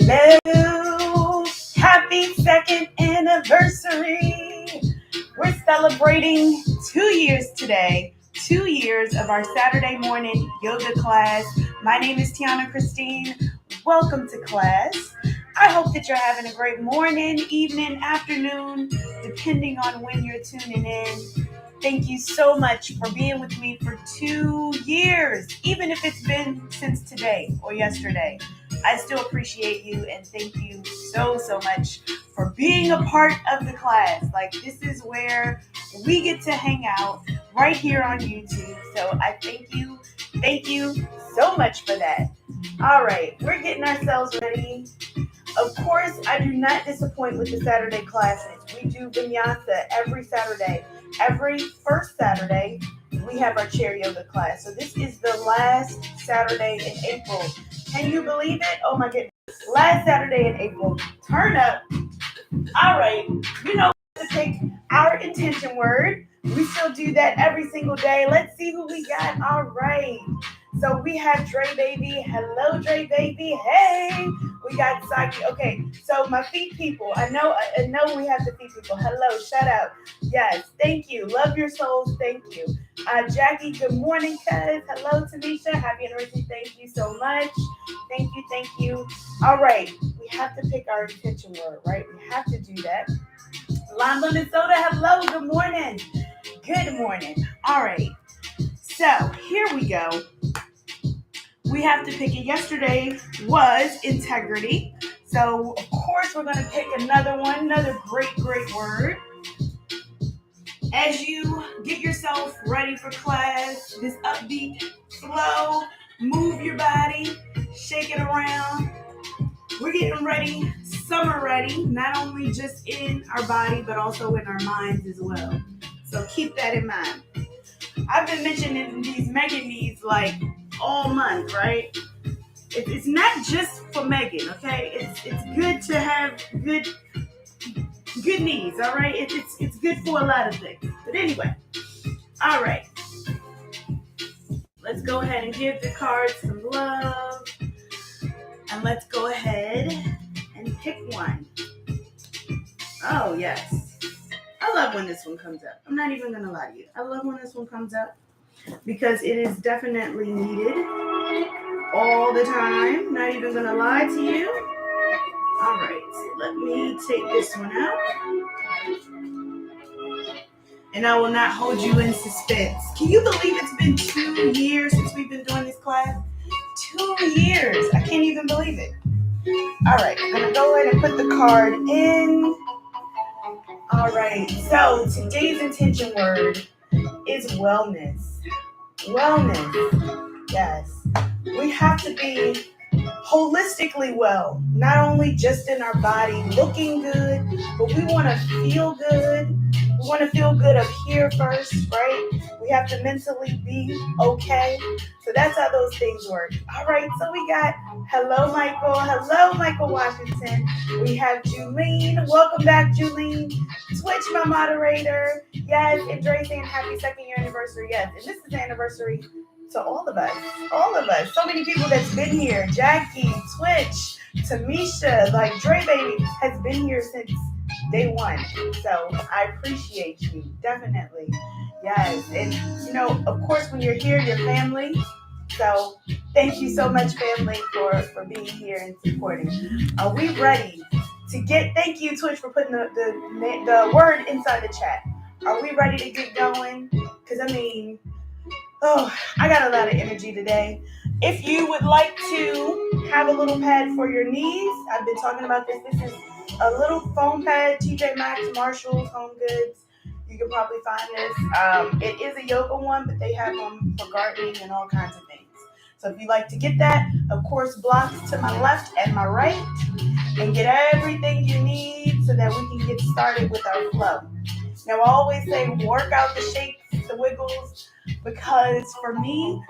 Hello! Happy second anniversary! We're celebrating 2 years today. 2 years of our Saturday morning yoga class. My name is Tianna Christine. Welcome to class. I hope that you're having a great morning, evening, afternoon, depending on when you're tuning in. Thank you so much for being with me for 2 years, even if it's been since today or yesterday. I still appreciate you and thank you so much for being a part of the class. Like, this is where we get to hang out right here on YouTube. So I thank you so much for that. All right, we're getting ourselves ready. Of course, I do not disappoint with the Saturday classes. We do vinyasa every Saturday. Every first Saturday, we have our chair yoga class. So this is the last Saturday in April. Can you believe it? Oh my goodness. Last Saturday in April. Turn up. All right. You know to take our intention word. We still do that every single day. Let's see who we got. All right. So we have Dre Baby. Hello, Dre Baby. Hey. We got Saki. Okay, so my feet people. I know we have the feet people. Hello, shout out. Yes, thank you. Love your souls. Thank you. Jackie, good morning, cuz. Hello, Tamisha. Happy anniversary. Thank you so much. Thank you. All right, we have to pick our intention word, right? We have to do that. Lime Minnesota. Hello, good morning. Good morning. All right, so here we go. We have to pick it. Yesterday was integrity. So, of course, we're going to pick another one, another great word. As you get yourself ready for class, this upbeat flow, move your body, shake it around. We're getting ready, summer ready, not only just in our body, but also in our minds as well. So keep that in mind. I've been mentioning these mega needs like all month, right? It's not just for Megan, okay? It's good to have good needs, all right? It's good for a lot of things. But anyway, all right. Let's go ahead and give the cards some love. And let's go ahead and pick one. Oh, yes. I love when this one comes up. I'm not even going to lie to you. I love when this one comes up because it is definitely needed all the time. Not even going to lie to you. All right. Let me take this one out. And I will not hold you in suspense. Can you believe it's been 2 years since we've been doing this class? 2 years. I can't even believe it. All right. I'm going to go ahead and put the card in. All right. So today's intention word is wellness. Wellness. Yes. We have to be holistically well, not only just in our body looking good, but we want to feel good. We want to feel good up here first, right? We have to mentally be okay. So that's how those things work. All right, so we got hello, Michael Washington. We have Julene. Welcome back, Julene. Twitch, my moderator. Yes, and Dre saying happy second year anniversary. Yes, and this is the anniversary to all of us. So many people that's been here. Jackie, Twitch, Tamisha, like Dre Baby has been here since day one. So I appreciate you, definitely. Yes, and you know, of course, when you're here, you're family. So thank you so much, family, for being here and supporting. Are we ready to get? Thank you, Twitch, for putting the word inside the chat. Are we ready to get going? Because I got a lot of energy today. If you would like to have a little pad for your knees, I've been talking about this. This is a little foam pad, TJ Maxx, Marshalls, Home Goods. You can probably find this. It is a yoga one, but they have them for gardening and all kinds of things. So if you'd like to get that, of course, blocks to my left and my right, and get everything you need so that we can get started with our flow. Now, I always say work out the shakes, the wiggles, because for me,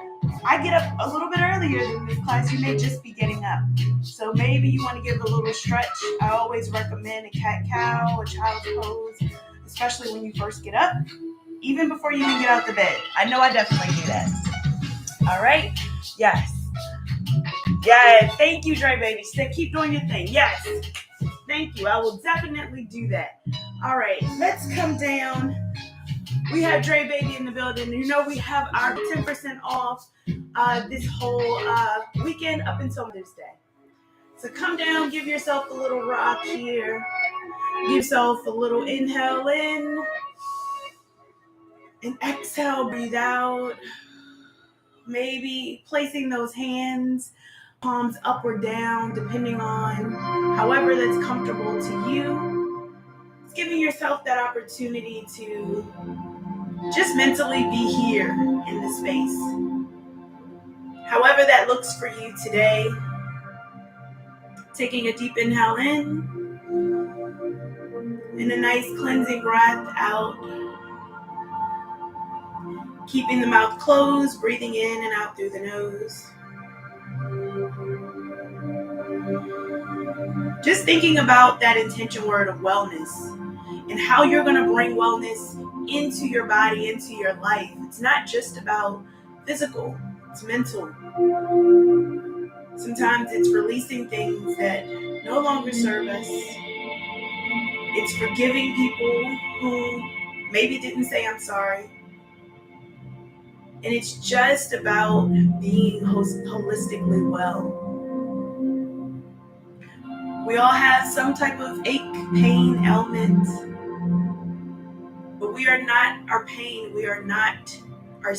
I get up a little bit earlier than this class. You may just be getting up. So maybe you want to give a little stretch. I always recommend a cat-cow, a child's pose, especially when you first get up, even before you even get out the bed. I know I definitely do that. All right? Yes. Yes. Thank you, Dre Baby. Keep doing your thing. Yes. Thank you. I will definitely do that. All right. Let's come down. We have Dre Baby in the building. You know we have our 10% off this whole weekend up until Mother's Day. So come down, give yourself a little rock here. Give yourself a little inhale in. And exhale, breathe out. Maybe placing those hands, palms up or down, depending on however that's comfortable to you. It's giving yourself that opportunity to just mentally be here in the space. However that looks for you today. Taking a deep inhale in and a nice cleansing breath out. Keeping the mouth closed, breathing in and out through the nose. Just thinking about that intention word of wellness and how you're going to bring wellness into your body, into your life. It's not just about physical, it's mental. Sometimes it's releasing things that no longer serve us. It's forgiving people who maybe didn't say I'm sorry. And it's just about being holistically well. We all have some type of ache, pain, ailment. But we are not our pain. We are not our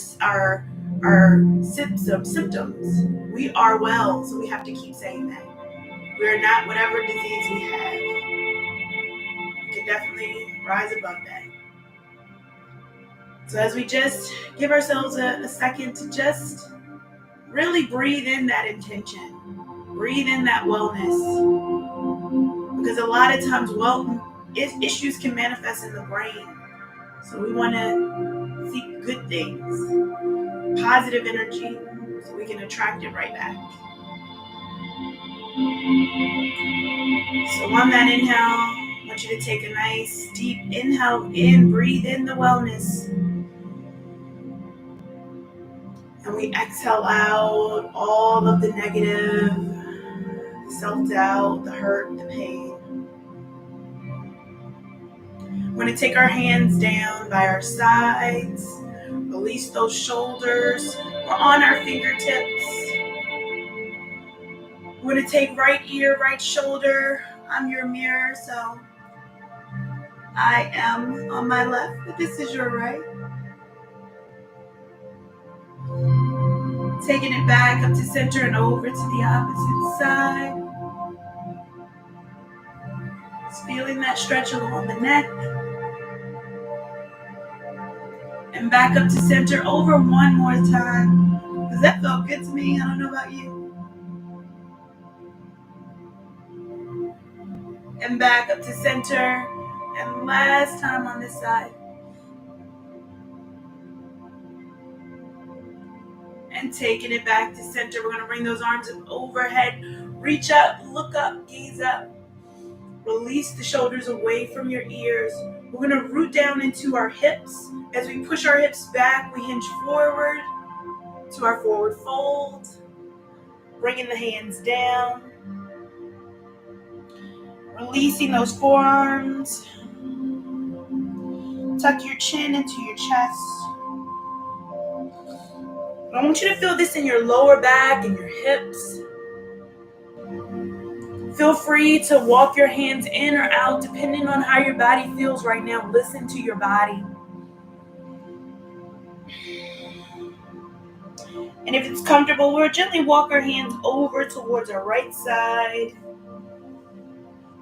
symptoms. We are well, so we have to keep saying that. We are not whatever disease we have. We can definitely rise above that. So as we just give ourselves a second to just really breathe in that intention. Breathe in that wellness. Because a lot of times, issues can manifest in the brain. So we want to seek good things, positive energy, so we can attract it right back. So on that inhale, I want you to take a nice deep inhale in, breathe in the wellness. And we exhale out all of the negative, the self-doubt, the hurt, the pain. We're going to take our hands down by our sides, release those shoulders. We're on our fingertips. We're going to take right ear, right shoulder. I'm your mirror, so I am on my left, but this is your right. Taking it back up to center and over to the opposite side. Just feeling that stretch along the neck. And back up to center over one more time. Because that felt good to me. I don't know about you. And back up to center. And last time on this side. And taking it back to center. We're going to bring those arms up overhead. Reach up, look up, gaze up. Release the shoulders away from your ears. We're going to root down into our hips. As we push our hips back, we hinge forward to our forward fold. Bringing the hands down. Releasing those forearms. Tuck your chin into your chest. I want you to feel this in your lower back and your hips. Feel free to walk your hands in or out depending on how your body feels right now. Listen to your body. And if it's comfortable, we'll gently walk our hands over towards our right side.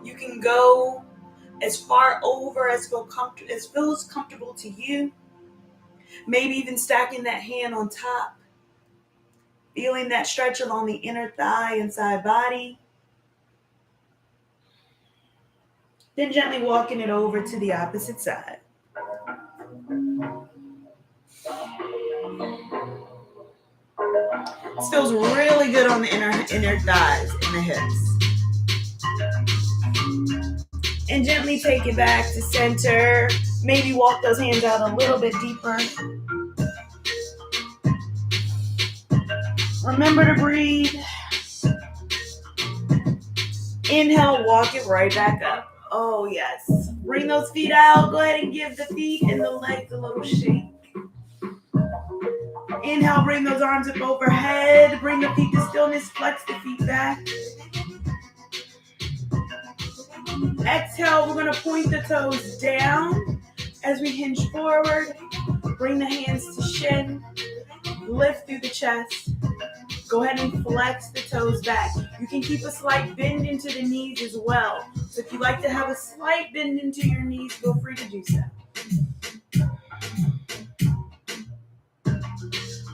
You can go as far over as feels comfortable to you. Maybe even stacking that hand on top. Feeling that stretch along the inner thigh and side body. Then gently walking it over to the opposite side. This feels really good on the inner thighs and the hips. And gently take it back to center. Maybe walk those hands out a little bit deeper. Remember to breathe. Inhale, walk it right back up. Oh, yes. Bring those feet out. Go ahead and give the feet and the legs a little shake. Inhale, bring those arms up overhead. Bring the feet to stillness. Flex the feet back. Exhale, we're going to point the toes down as we hinge forward. Bring the hands to shin. Lift through the chest. Go ahead and flex the toes back. You can keep a slight bend into the knees as well. So if you like to have a slight bend into your knees, feel free to do so.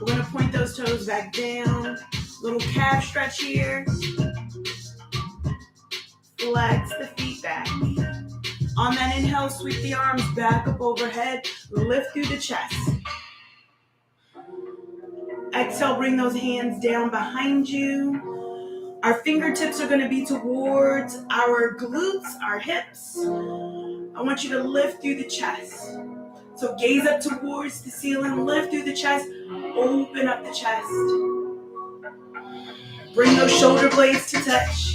We're going to point those toes back down. Little calf stretch here. Flex the feet back. On that inhale, sweep the arms back up overhead. Lift through the chest. Exhale, bring those hands down behind you. Our fingertips are going to be towards our glutes, our hips. I want you to lift through the chest. So gaze up towards the ceiling, lift through the chest, open up the chest. Bring those shoulder blades to touch.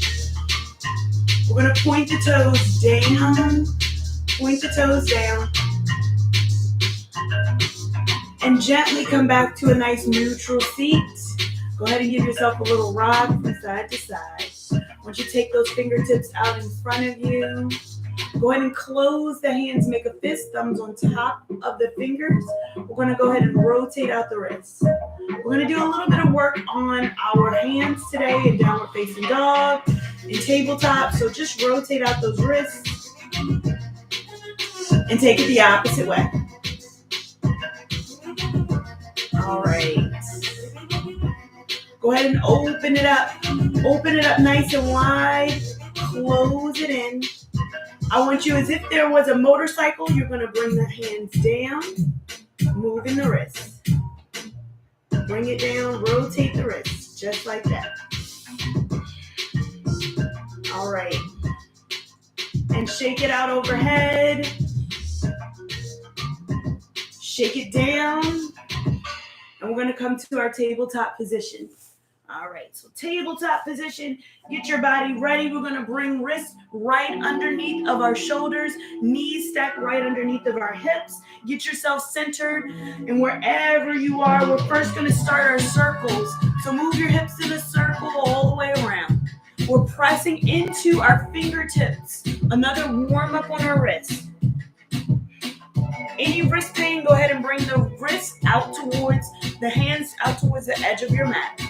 We're going to point the toes down, point the toes down. And gently come back to a nice neutral seat. Go ahead and give yourself a little rock from side to side. Once you take those fingertips out in front of you, go ahead and close the hands, make a fist, thumbs on top of the fingers. We're going to go ahead and rotate out the wrists. We're going to do a little bit of work on our hands today in downward facing dog, in tabletop. So just rotate out those wrists and take it the opposite way. All right. Go ahead and open it up. Open it up nice and wide. Close it in. I want you, as if there was a motorcycle, you're going to bring the hands down, moving the wrists. Bring it down, rotate the wrists, just like that. All right. And shake it out overhead. Shake it down. And we're going to come to our tabletop position. All right, so tabletop position, get your body ready. We're going to bring wrists right underneath of our shoulders, knees stacked right underneath of our hips. Get yourself centered, and wherever you are, we're first going to start our circles. So move your hips in a circle all the way around. We're pressing into our fingertips. Another warm up on our wrists. Any wrist pain, go ahead and bring the wrists out towards the hands, out towards the edge of your mat.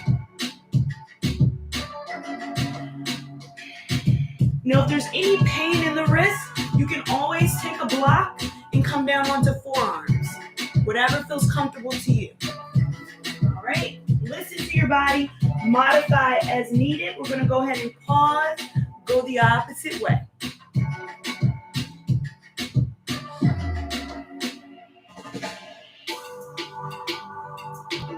Now, if there's any pain in the wrist, you can always take a block and come down onto forearms. Whatever feels comfortable to you. All right, listen to your body, modify as needed. We're going to go ahead and pause, go the opposite way.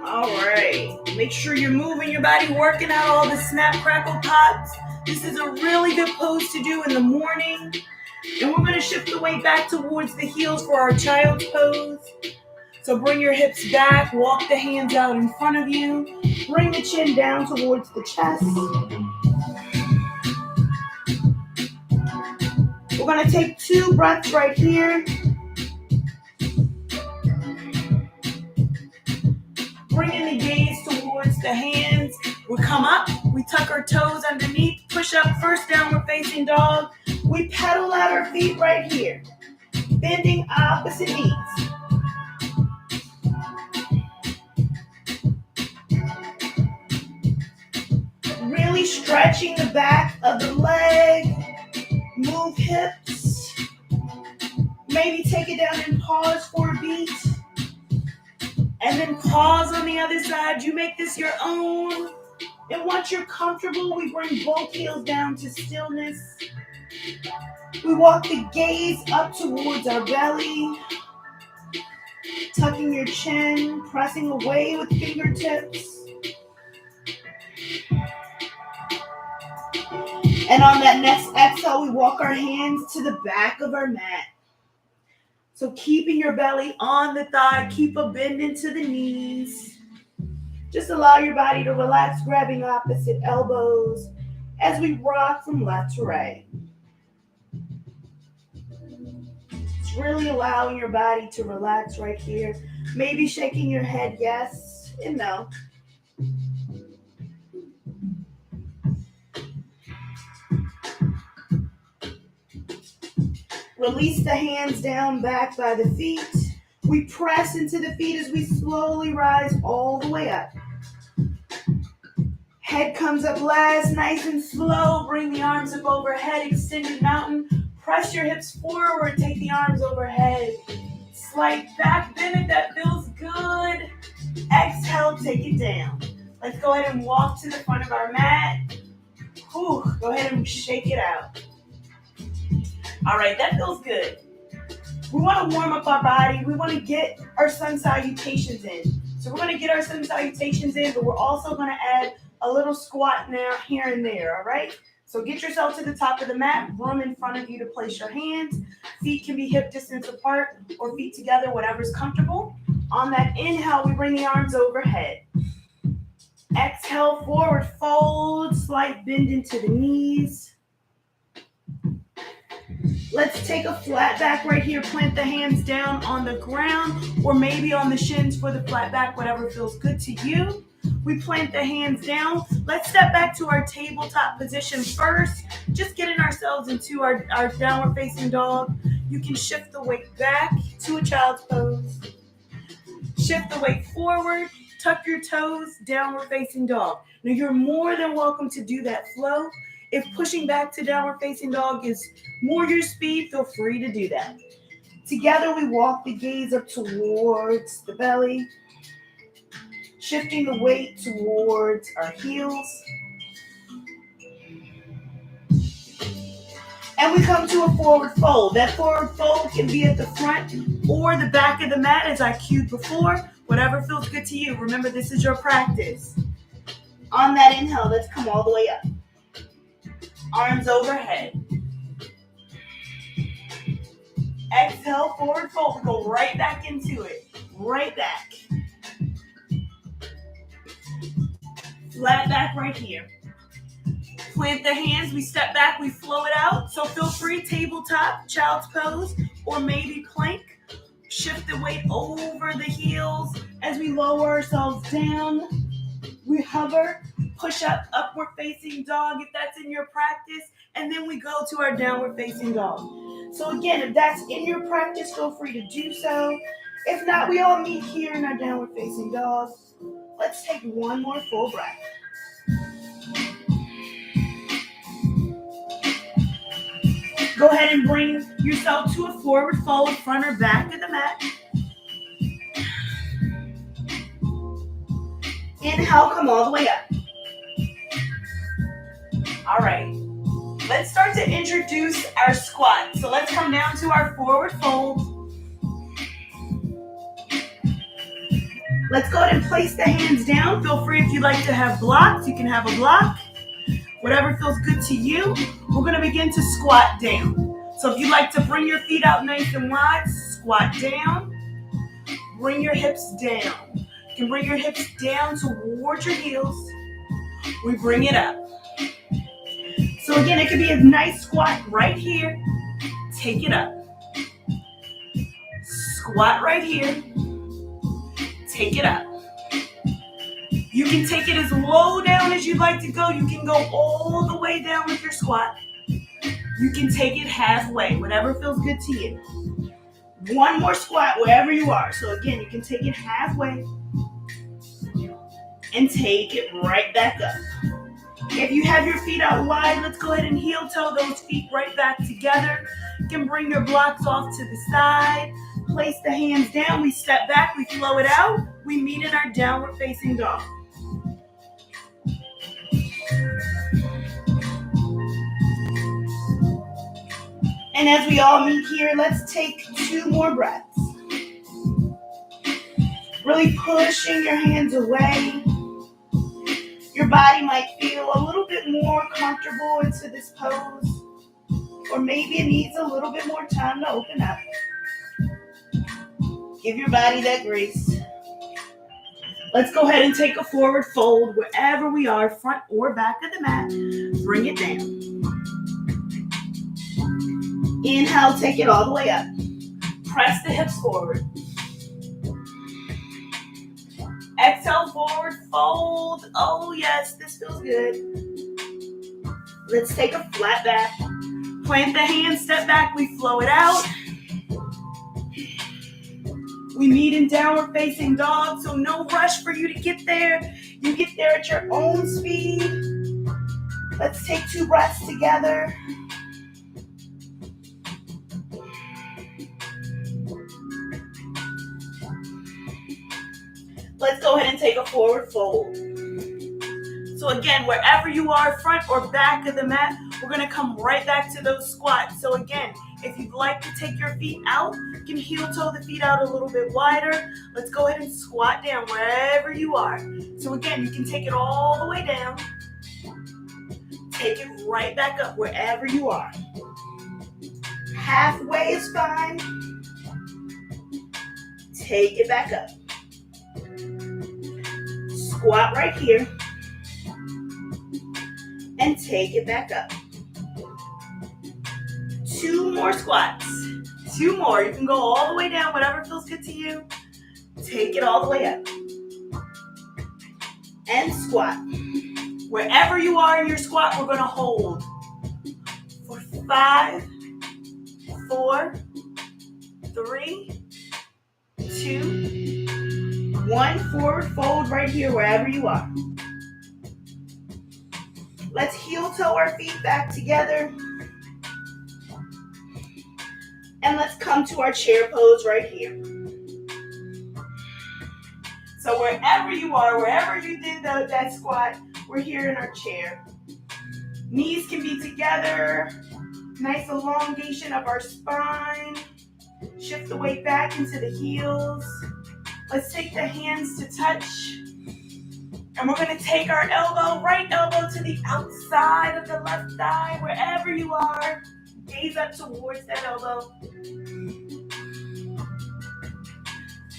All right, make sure you're moving your body, working out all the snap, crackle, pops. This is a really good pose to do in the morning. And we're going to shift the weight back towards the heels for our child's pose. So bring your hips back, walk the hands out in front of you. Bring the chin down towards the chest. We're going to take 2 breaths right here. Bringing the gaze towards the hands. We come up, we tuck our toes underneath, push up, first downward facing dog. We pedal out our feet right here, bending opposite knees. Really stretching the back of the leg, move hips. Maybe take it down and pause for a beat. And then pause on the other side. You make this your own. And once you're comfortable, we bring both heels down to stillness. We walk the gaze up towards our belly. Tucking your chin, pressing away with fingertips. And on that next exhale, we walk our hands to the back of our mat. So keeping your belly on the thigh, keep a bend into the knees. Just allow your body to relax, grabbing opposite elbows as we rock from left to right. It's really allowing your body to relax right here. Maybe shaking your head yes and no. Release the hands down back by the feet. We press into the feet as we slowly rise all the way up. Head comes up last, nice and slow. Bring the arms up overhead, extended mountain. Press your hips forward, take the arms overhead. Slight back bend if that feels good. Exhale, take it down. Let's go ahead and walk to the front of our mat. Whew, go ahead and shake it out. All right, that feels good. We want to warm up our body. We want to get our sun salutations in. So we're going to get our sun salutations in, but we're also going to add a little squat now, here and there, all right? So get yourself to the top of the mat, room in front of you to place your hands. Feet can be hip distance apart or feet together, whatever's comfortable. On that inhale, we bring the arms overhead. Exhale, forward fold, slight bend into the knees. Let's take a flat back right here. Plant the hands down on the ground or maybe on the shins for the flat back, whatever feels good to you. We plant the hands down. Let's step back to our tabletop position first. Just getting ourselves into our downward facing dog. You can shift the weight back to a child's pose. Shift the weight forward. Tuck your toes, downward facing dog. Now you're more than welcome to do that flow. If pushing back to downward facing dog is more your speed, feel free to do that. Together we walk the gaze up towards the belly, shifting the weight towards our heels. And we come to a forward fold. That forward fold can be at the front or the back of the mat as I cued before. Whatever feels good to you. Remember, this is your practice. On that inhale, let's come all the way up. Arms overhead. Exhale, forward fold. We go right back into it. Right back. Flat back right here. Plant the hands. We step back. We flow it out. So feel free, tabletop, child's pose, or maybe plank. Shift the weight over the heels as we lower ourselves down. We hover, push up, upward facing dog if that's in your practice, and then we go to our downward facing dog. So again, if that's in your practice, feel free to do so. If not, we all meet here in our downward facing dog. Let's take one more full breath. Go ahead and bring yourself to a forward fold, front or back of the mat. Inhale, come all the way up. All right, let's start to introduce our squat. So let's come down to our forward fold. Let's go ahead and place the hands down. Feel free if you'd like to have blocks, you can have a block. Whatever feels good to you. We're going to begin to squat down. So if you'd like to bring your feet out nice and wide, squat down. Bring your hips down. You can bring your hips down towards your heels. We bring it up. So again, it could be a nice squat right here. Take it up. Squat right here. Take it up. You can take it as low down as you'd like to go. You can go all the way down with your squat. You can take it halfway, whatever feels good to you. One more squat wherever you are. So again, you can take it halfway and take it right back up. If you have your feet out wide, let's go ahead and heel toe those feet right back together. You can bring your blocks off to the side. Place the hands down. We step back. We flow it out. We meet in our downward facing dog. And as we all meet here, let's take 2 more breaths. Really pushing your hands away. Your body might feel a little bit more comfortable into this pose, or maybe it needs a little bit more time to open up. Give your body that grace. Let's go ahead and take a forward fold wherever we are, front or back of the mat. Bring it down. Inhale, take it all the way up. Press the hips forward. Exhale, forward fold. Oh yes, this feels good. Let's take a flat back. Plant the hands, step back, we flow it out. We meet in downward facing dog, so no rush for you to get there. You get there at your own speed. Let's take 2 breaths together. Let's go ahead and take a forward fold. So again, wherever you are, front or back of the mat, we're gonna come right back to those squats. So again, if you'd like to take your feet out, you can heel toe the feet out a little bit wider. Let's go ahead and squat down wherever you are. So again, you can take it all the way down. Take it right back up wherever you are. Halfway is fine. Take it back up. Squat right here. And take it back up. 2 more squats. 2 more. You can go all the way down, whatever feels good to you. Take it all the way up. And squat. Wherever you are in your squat, we're going to hold for 5, 4, 3, 2, 1. Forward fold right here, wherever you are. Let's heel toe our feet back together. And let's come to our chair pose right here. So wherever you are, wherever you did that squat, we're here in our chair. Knees can be together. Nice elongation of our spine. Shift the weight back into the heels. Let's take the hands to touch. And we're going to take our right elbow to the outside of the left thigh, wherever you are. Gaze up towards that elbow.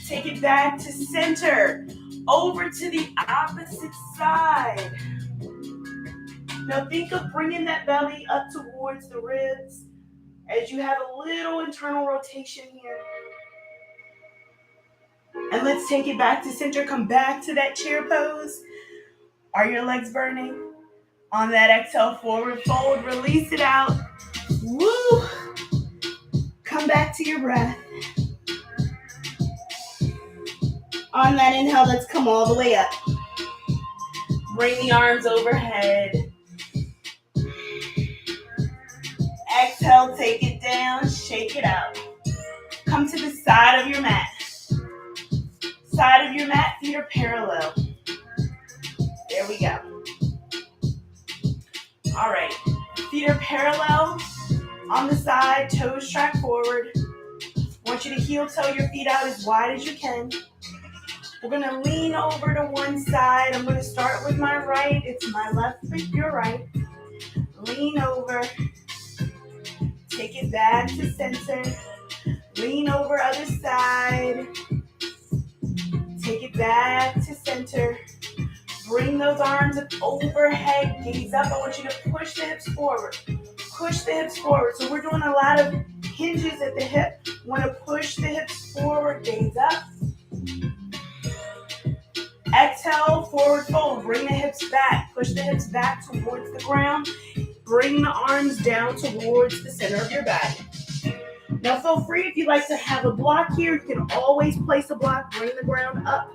Take it back to center. Over to the opposite side. Now think of bringing that belly up towards the ribs as you have a little internal rotation here. And let's take it back to center. Come back to that chair pose. Are your legs burning? On that exhale, forward fold, release it out. Woo! Come back to your breath. On that inhale, let's come all the way up. Bring the arms overhead. Exhale, take it down, shake it out. Come to the side of your mat. Side of your mat, feet are parallel. There we go. All right, feet are parallel on the side, toes track forward. I want you to heel toe your feet out as wide as you can. We're gonna lean over to one side. I'm gonna start with my right. It's my left with your right. Lean over. Take it back to center. Lean over other side. Take it back to center. Bring those arms up overhead. Gaze up. I want you to push the hips forward. Push the hips forward. So we're doing a lot of hinges at the hip. Want to push the hips forward. Gaze up. Exhale, forward fold. Bring the hips back. Push the hips back towards the ground. Bring the arms down towards the center of your body. Now feel free if you'd like to have a block here. You can always place a block. Bring the ground up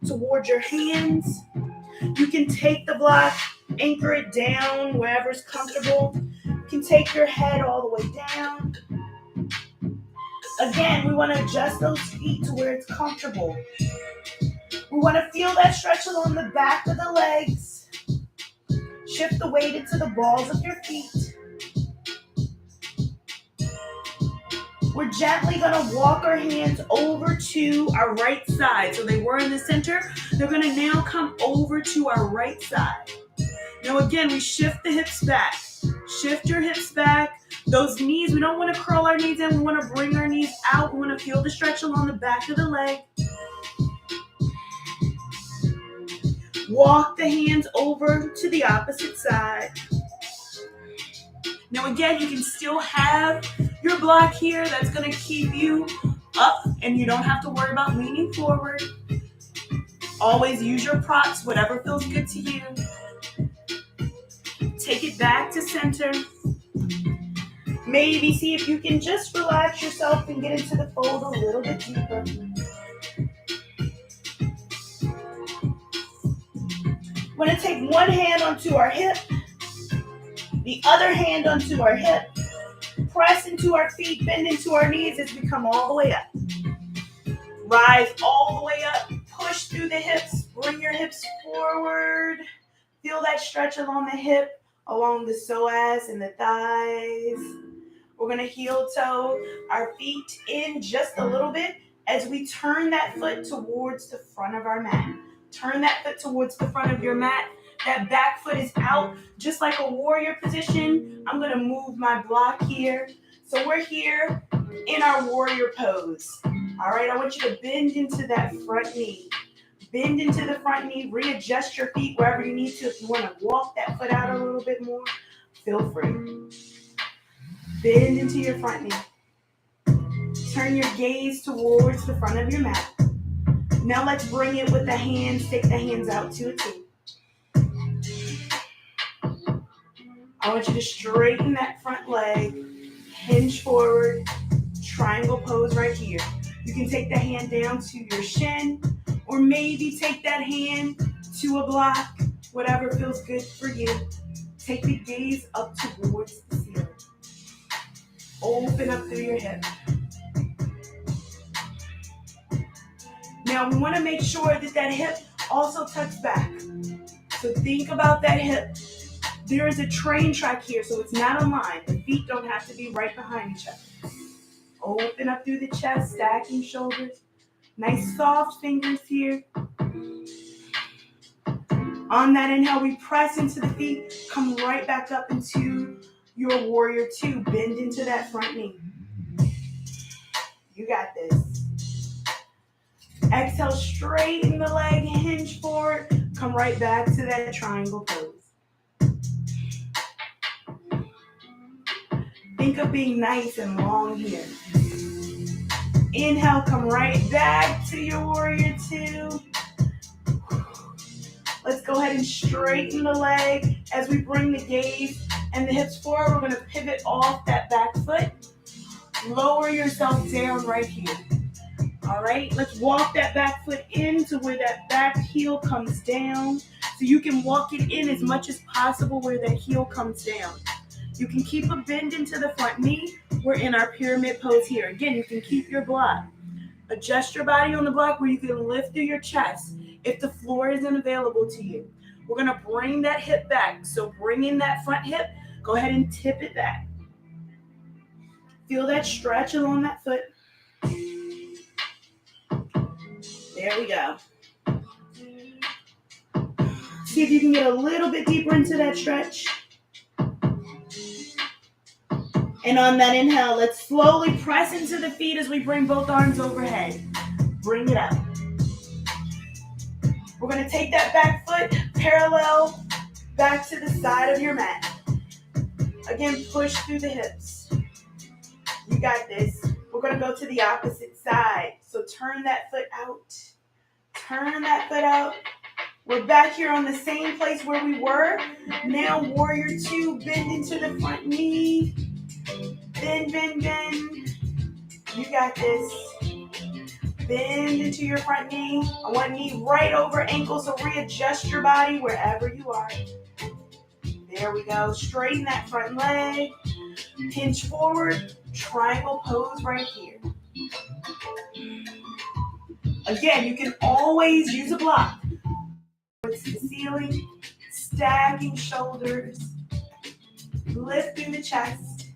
towards your hands. You can take the block, anchor it down wherever's comfortable. You can take your head all the way down. Again, we want to adjust those feet to where it's comfortable. We want to feel that stretch along the back of the legs. Shift the weight into the balls of your feet. We're gently going to walk our hands over to our right side. So they were in the center. They're going to now come over to our right side. Now again, we shift the hips back. Shift your hips back. Those knees, we don't want to curl our knees in. We want to bring our knees out. We want to feel the stretch along the back of the leg. Walk the hands over to the opposite side. Now again, you can still have your block here. That's going to keep you up and you don't have to worry about leaning forward. Always use your props, whatever feels good to you. Take it back to center. Maybe see if you can just relax yourself and get into the fold a little bit deeper. We're going to take one hand onto our hip, the other hand onto our hip, press into our feet, bend into our knees as we come all the way up. Rise all the way up, push through the hips, bring your hips forward. Feel that stretch along the hip, along the psoas and the thighs. We're going to heel toe our feet in just a little bit as we turn that foot towards the front of our mat. Turn that foot towards the front of your mat. That back foot is out, just like a warrior position. I'm going to move my block here. So we're here in our warrior pose. All right, I want you to bend into that front knee. Bend into the front knee. Readjust your feet wherever you need to. If you want to walk that foot out a little bit more, feel free. Bend into your front knee. Turn your gaze towards the front of your mat. Now let's bring it with the hands. Take the hands out to a T. I want you to straighten that front leg. Hinge forward. Triangle pose right here. You can take the hand down to your shin, or maybe take that hand to a block, whatever feels good for you. Take the gaze up towards the ceiling. Open up through your hip. Now we want to make sure that that hip also tucks back. So think about that hip. There is a train track here, so it's not a line. The feet don't have to be right behind each other. Open up through the chest, stacking shoulders. Nice soft fingers here. On that inhale, we press into the feet. Come right back up into your warrior two. Bend into that front knee. You got this. Exhale, straighten the leg, hinge forward. Come right back to that triangle pose. Think of being nice and long here. Inhale, come right back to your warrior two. Let's go ahead and straighten the leg as we bring the gaze and the hips forward. We're going to pivot off that back foot. Lower yourself down right here. All right, let's walk that back foot into where that back heel comes down. So you can walk it in as much as possible where that heel comes down. You can keep a bend into the front knee. We're in our pyramid pose here. Again, you can keep your block. Adjust your body on the block where you can lift through your chest if the floor isn't available to you. We're going to bring that hip back. So bring in that front hip. Go ahead and tip it back. Feel that stretch along that foot. There we go. See if you can get a little bit deeper into that stretch. And on that inhale, let's slowly press into the feet as we bring both arms overhead. Bring it up. We're going to take that back foot parallel back to the side of your mat. Again, push through the hips. You got this. We're going to go to the opposite side. So turn that foot out. Turn that foot out. We're back here on the same place where we were. Now warrior two, bend into the front knee. Bend, bend, bend. You got this. Bend into your front knee. I want knee right over ankle, so readjust your body wherever you are. There we go. Straighten that front leg. Hinge forward. Triangle pose right here. Again, you can always use a block. Towards the ceiling. Stacking shoulders. Lift through the chest.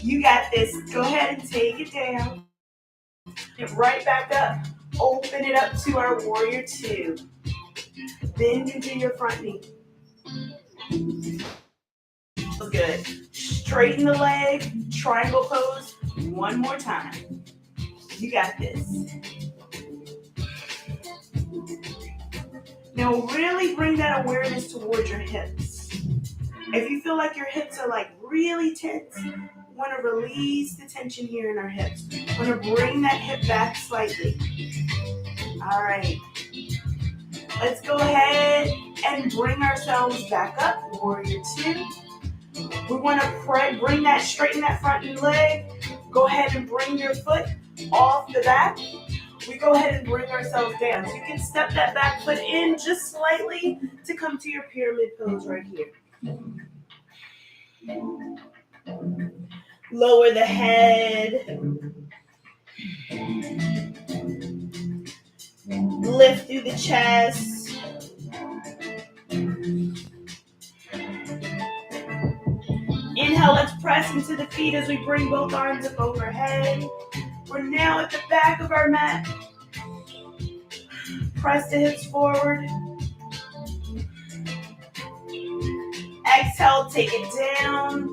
You got this. Go ahead and take it down. Get right back up. Open it up to our warrior two. Bend into your front knee. Good. Straighten the leg. Triangle pose. One more time. You got this. Now really bring that awareness towards your hips. If you feel like your hips are like really tense, want to release the tension here in our hips. Want to bring that hip back slightly. All right. Let's go ahead and bring ourselves back up. Warrior 2. We want to bring that, straighten that front leg. Go ahead and bring your foot off the back. We go ahead and bring ourselves down. So you can step that back foot in just slightly to come to your pyramid pose right here. Lower the head. Lift through the chest. Inhale, let's press into the feet as we bring both arms up overhead. We're now at the back of our mat. Press the hips forward. Exhale, take it down.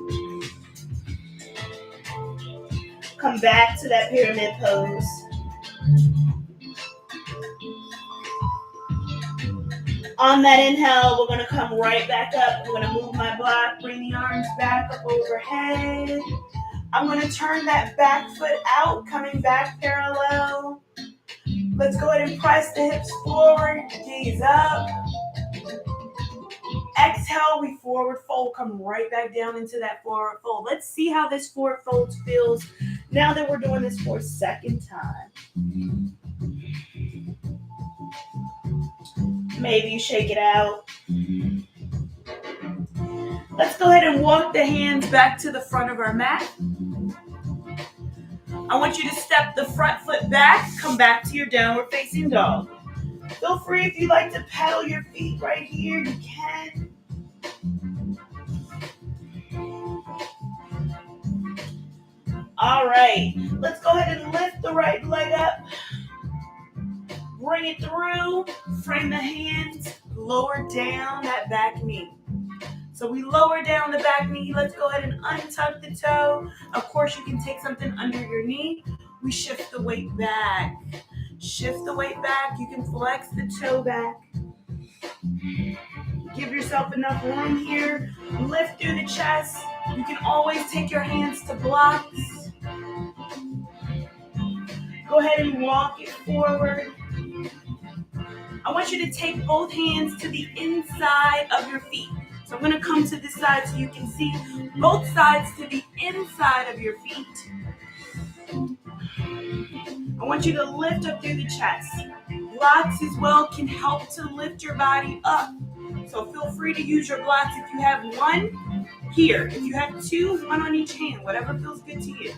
Come back to that pyramid pose. On that inhale, we're going to come right back up. We're going to move my block, bring the arms back up overhead. I'm going to turn that back foot out, coming back parallel. Let's go ahead and press the hips forward, gaze up. Exhale, we forward fold, come right back down into that forward fold. Let's see how this forward fold feels now that we're doing this for a second time. Maybe you shake it out. Let's go ahead and walk the hands back to the front of our mat. I want you to step the front foot back, come back to your downward facing dog. Feel free if you like to pedal your feet right here, you can. All right, let's go ahead and lift the right leg up. Bring it through, frame the hands, lower down that back knee. So we lower down the back knee. Let's go ahead and untuck the toe. Of course, you can take something under your knee. We shift the weight back. Shift the weight back. You can flex the toe back. Give yourself enough room here. Lift through the chest. You can always take your hands to blocks. Go ahead and walk it forward. I want you to take both hands to the inside of your feet. So I'm going to come to this side so you can see both sides to the inside of your feet. I want you to lift up through the chest. Blocks as well can help to lift your body up. So feel free to use your blocks if you have one here. If you have two, one on each hand, whatever feels good to you.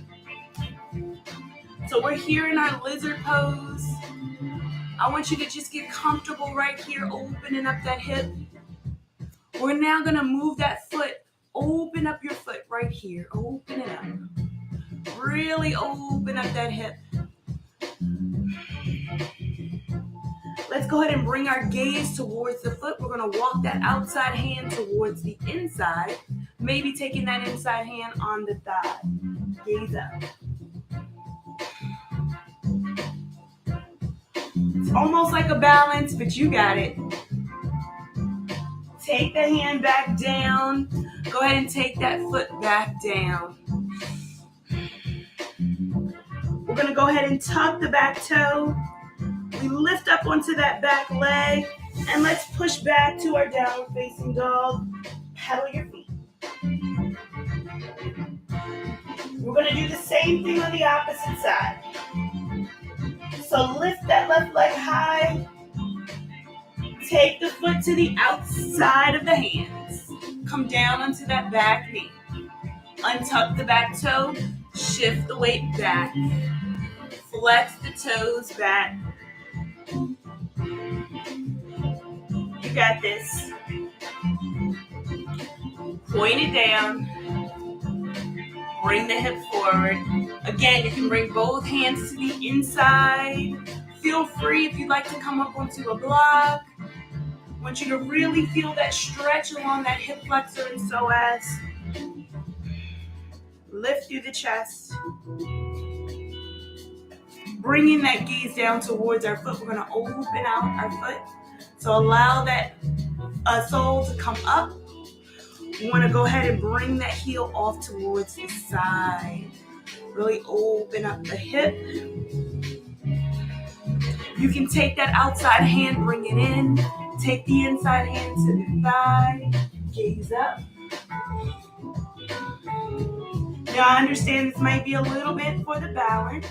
So we're here in our lizard pose. I want you to just get comfortable right here, opening up that hip. We're now going to move that foot. Open up your foot right here. Open it up. Really open up that hip. Let's go ahead and bring our gaze towards the foot. We're going to walk that outside hand towards the inside. Maybe taking that inside hand on the thigh. Gaze up. It's almost like a balance, but you got it. Take the hand back down. Go ahead and take that foot back down. We're going to go ahead and tuck the back toe. We lift up onto that back leg. And let's push back to our downward facing dog. Pedal your feet. We're going to do the same thing on the opposite side. So lift that left leg high. Take the foot to the outside of the hands. Come down onto that back knee. Untuck the back toe. Shift the weight back. Flex the toes back. You got this. Point it down. Bring the hip forward. Again, you can bring both hands to the inside. Feel free if you'd like to come up onto a block. I want you to really feel that stretch along that hip flexor and psoas. Lift through the chest. bringing that gaze down towards our foot. We're going to open out our foot. So allow that sole to come up. We want to go ahead and bring that heel off towards the side. Really open up the hip. You can take that outside hand, bring it in. Take the inside hand to the thigh. Gaze up. Now I understand this might be a little bit for the balance,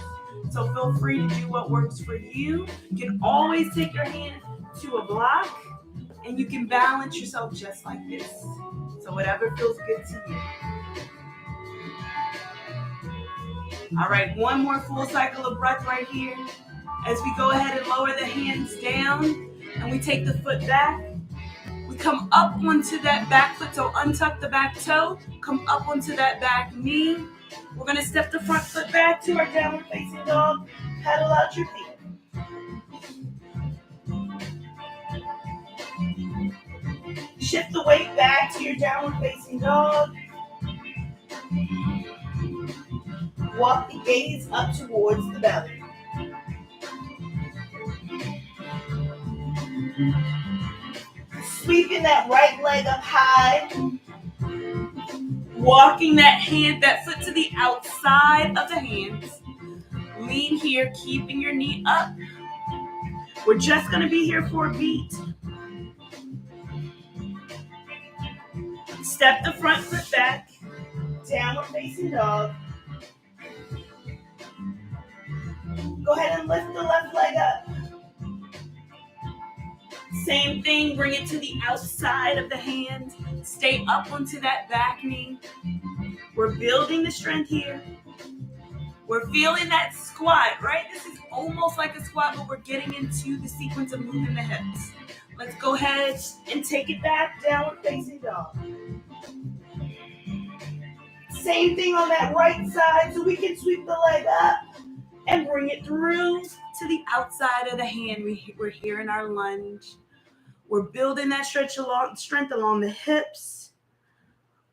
so feel free to do what works for you. You can always take your hand to a block, and you can balance yourself just like this. So whatever feels good to you. All right, one more full cycle of breath right here. As we go ahead and lower the hands down, and we take the foot back. We come up onto that back foot, so untuck the back toe, come up onto that back knee. We're gonna step the front foot back to our downward facing dog, paddle out your feet. Shift the weight back to your downward facing dog. Walk the gaze up towards the belly. Sweeping that right leg up high. Walking that foot to the outside of the hands. Lean here, keeping your knee up. We're just going to be here for a beat. Step the front foot back. Downward facing dog. Go ahead and lift the left leg up. Same thing, bring it to the outside of the hand. Stay up onto that back knee. We're building the strength here. We're feeling that squat, right? This is almost like a squat, but we're getting into the sequence of moving the hips. Let's go ahead and take it back, downward facing dog. Same thing on that right side, so we can sweep the leg up and bring it through to the outside of the hand. We're here in our lunge. We're building that strength along the hips,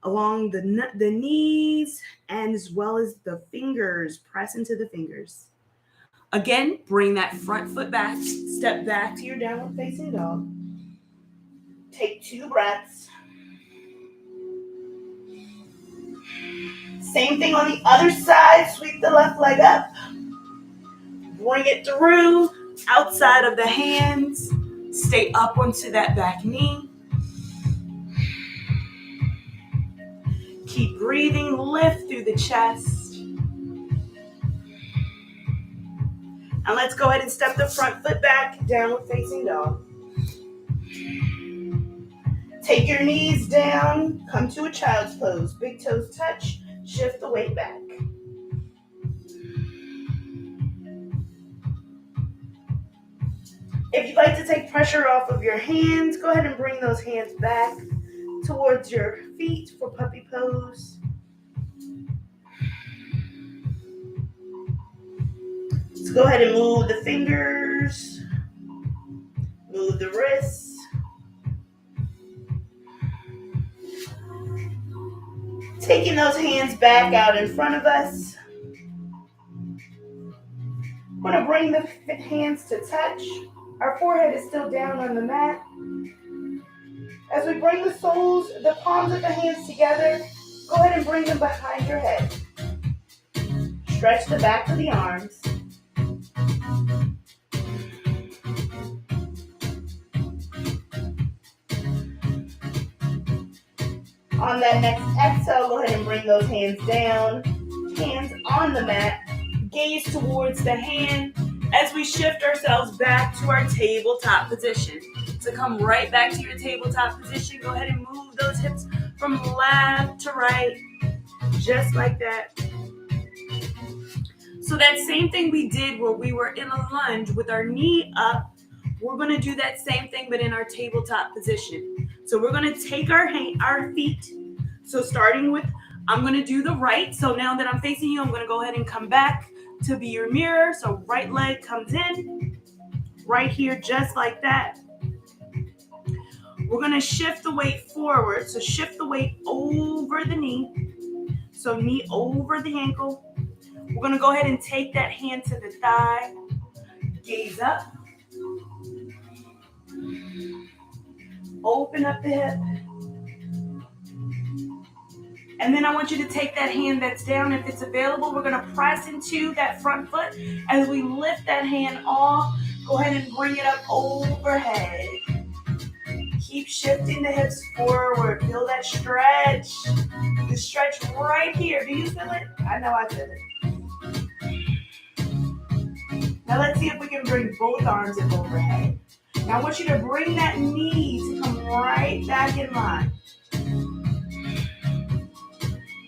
along the knees, and as well as the fingers. Press into the fingers. Again, bring that front foot back. Step back to your downward facing dog. Take 2 breaths. Same thing on the other side. Sweep the left leg up. Bring it through, outside of the hands. Stay up onto that back knee. Keep breathing, lift through the chest. And let's go ahead and step the front foot back, downward facing dog. Take your knees down, come to a child's pose. Big toes touch, shift the weight back. If you'd like to take pressure off of your hands, go ahead and bring those hands back towards your feet for puppy pose. So go ahead and move the fingers, move the wrists. Taking those hands back out in front of us. We're going to bring the hands to touch. Our forehead is still down on the mat. As we bring the palms of the hands together, go ahead and bring them behind your head. Stretch the back of the arms. On that next exhale, go ahead and bring those hands down. Hands on the mat. Gaze towards the hand. As we shift ourselves back to our tabletop position. So come right back to your tabletop position. Go ahead and move those hips from left to right, just like that. So that same thing we did where we were in a lunge with our knee up, we're going to do that same thing but in our tabletop position. So we're going to take our feet. So starting with, I'm going to do the right. So now that I'm facing you, I'm going to go ahead and come back to be your mirror. So right leg comes in, right here, just like that. We're going to shift the weight forward. So shift the weight over the knee. So knee over the ankle. We're going to go ahead and take that hand to the thigh. Gaze up. Open up the hip. And then I want you to take that hand that's down. If it's available, we're going to press into that front foot. As we lift that hand off, go ahead and bring it up overhead. Keep shifting the hips forward. Feel that stretch. The stretch right here. Do you feel it? I know I feel it. Now let's see if we can bring both arms up overhead. Now I want you to bring that knee to come right back in line.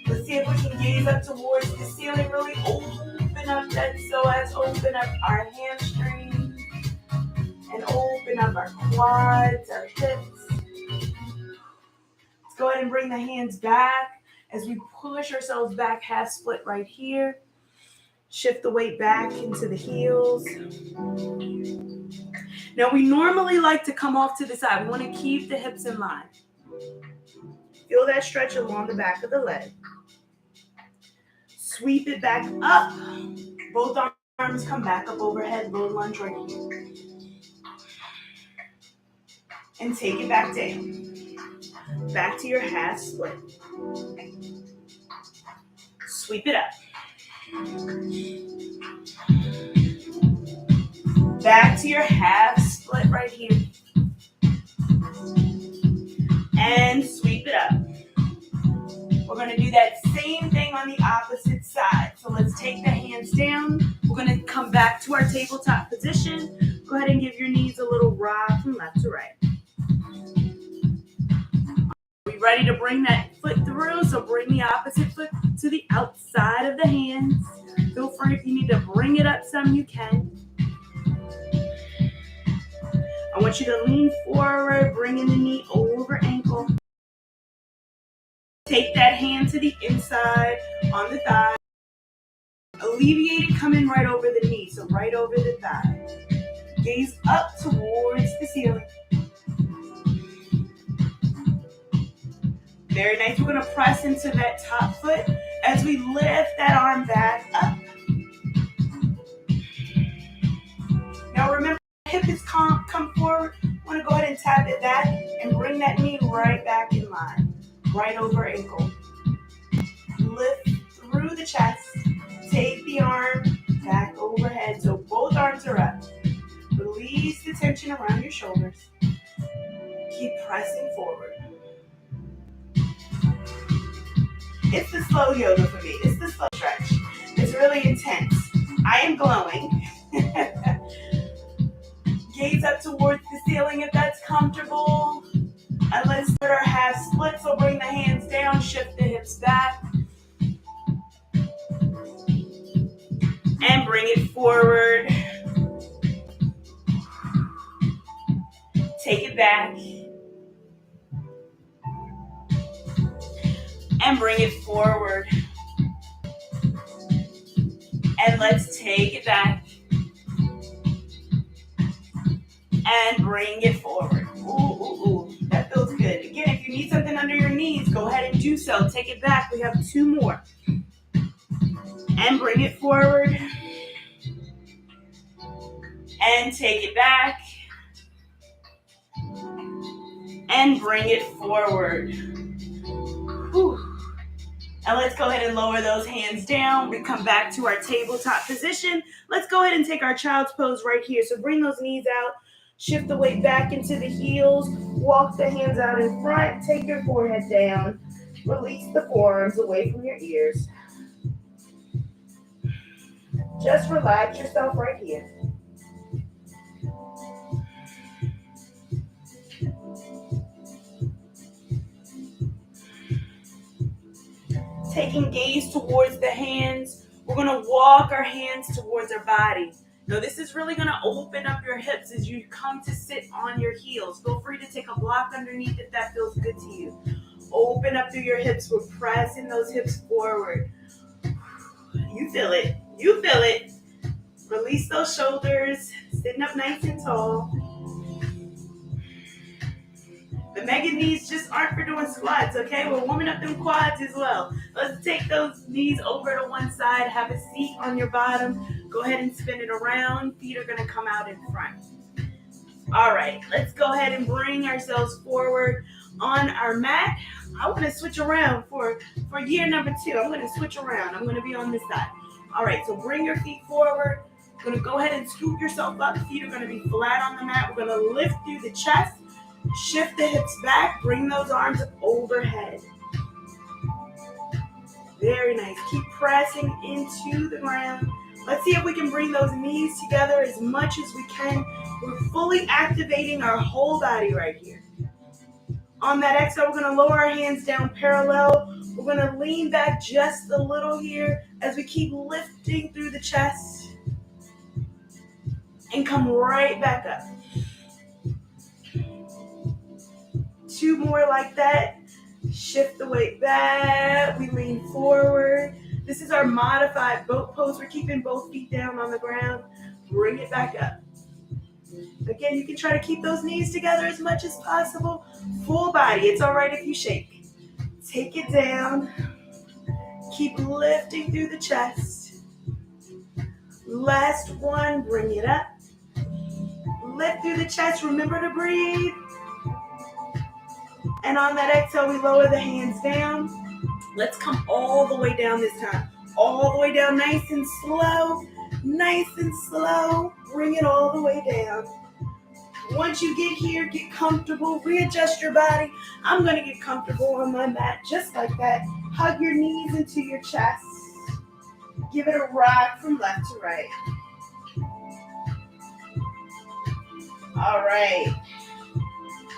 Let's see if we can gaze up towards the ceiling. Really open up that psoas, open up our hamstrings, and open up our quads, our hips. Let's go ahead and bring the hands back as we push ourselves back, half split right here. Shift the weight back into the heels. Now we normally like to come off to the side. We want to keep the hips in line. Feel that stretch along the back of the leg. Sweep it back up. Both arms come back up overhead. Low lunge right here. And take it back down. Back to your half split. Sweep it up. Back to your half split right here. And sweep it up. We're going to do that same thing on the opposite side. So let's take the hands down. We're going to come back to our tabletop position. Go ahead and give your knees a little rock from left to right. Are we ready to bring that foot through? So bring the opposite foot to the outside of the hands. Feel free if you need to bring it up some, you can. I want you to lean forward, bringing the knee over ankle. Take that hand to the inside on the thigh. Alleviate it coming right over the knee, so right over the thigh. Gaze up towards the ceiling. Very nice. We're going to press into that top foot as we lift that arm back up. Now remember, hip is come forward. I want to go ahead and tap it back and bring that knee right back in line. Right over ankle. Lift through the chest. Take the arm back overhead so both arms are up. Release the tension around your shoulders. Keep pressing forward. It's the slow yoga for me. It's the slow stretch. It's really intense. I am glowing. Gaze up towards the ceiling if that's comfortable. And let's start our half split. So bring the hands down, shift the hips back. And bring it forward. Take it back. And bring it forward. And let's take it back. And bring it forward. Ooh, ooh, ooh. That feels good. Again, if you need something under your knees, go ahead and do so. Take it back. We have 2 more. And bring it forward. And take it back. And bring it forward. Whew. And let's go ahead and lower those hands down. We come back to our tabletop position. Let's go ahead and take our child's pose right here. So bring those knees out. Shift the weight back into the heels. Walk the hands out in front. Take your forehead down. Release the forearms away from your ears. Just relax yourself right here. Taking gaze towards the hands. We're going to walk our hands towards our body. Now this is really going to open up your hips as you come to sit on your heels. Feel free to take a block underneath if that feels good to you. Open up through your hips. We're pressing those hips forward. You feel it. You feel it. Release those shoulders. Sitting up nice and tall. The mega knees just aren't for doing squats, okay? We're warming up them quads as well. Let's take those knees over to one side. Have a seat on your bottom. Go ahead and spin it around. Feet are going to come out in front. All right, let's go ahead and bring ourselves forward on our mat. I want to switch around for year number 2. I'm going to switch around. I'm going to be on this side. All right, so bring your feet forward. You're going to go ahead and scoop yourself up. Feet are going to be flat on the mat. We're going to lift through the chest. Shift the hips back. Bring those arms overhead. Very nice. Keep pressing into the ground. Let's see if we can bring those knees together as much as we can. We're fully activating our whole body right here. On that exhale, we're going to lower our hands down parallel. We're going to lean back just a little here as we keep lifting through the chest. And come right back up. 2 more like that. Shift the weight back. We lean forward. This is our modified boat pose. We're keeping both feet down on the ground. Bring it back up. Again, you can try to keep those knees together as much as possible. Full body. It's all right if you shake. Take it down. Keep lifting through the chest. Last one. Bring it up. Lift through the chest. Remember to breathe. And on that exhale, we lower the hands down. Let's come all the way down this time. All the way down, nice and slow. Nice and slow. Bring it all the way down. Once you get here, get comfortable. Readjust your body. I'm going to get comfortable on my mat just like that. Hug your knees into your chest. Give it a rock from left to right. All right.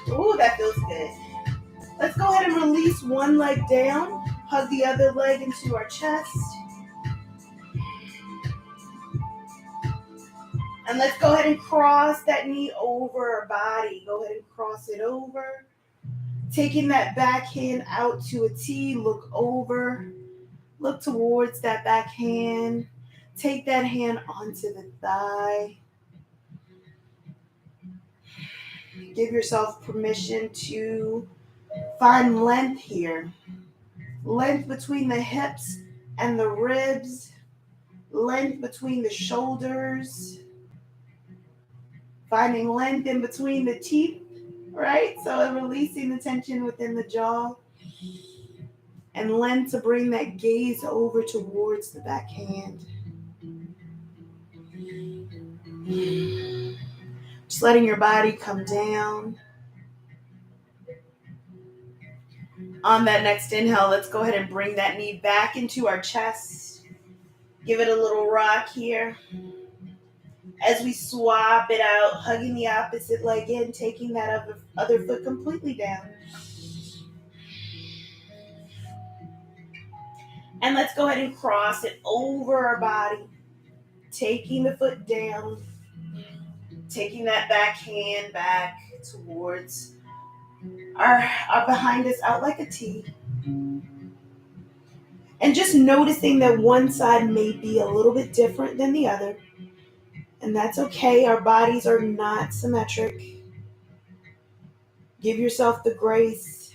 Ooh, that feels good. Let's go ahead and release one leg down. Hug the other leg into our chest. And let's go ahead and cross that knee over our body. Go ahead and cross it over. Taking that back hand out to a T. Look over. Look towards that back hand. Take that hand onto the thigh. Give yourself permission to find length here. Length between the hips and the ribs. Length between the shoulders. Finding length in between the teeth, right? So releasing the tension within the jaw. And length to bring that gaze over towards the back hand. Just letting your body come down. On that next inhale, let's go ahead and bring that knee back into our chest. Give it a little rock here. As we swap it out, hugging the opposite leg in, taking that other foot completely down. And let's go ahead and cross it over our body. Taking the foot down. Taking that back hand back towards our behind us out like a T. And just noticing that one side may be a little bit different than the other. And that's okay. Our bodies are not symmetric. Give yourself the grace.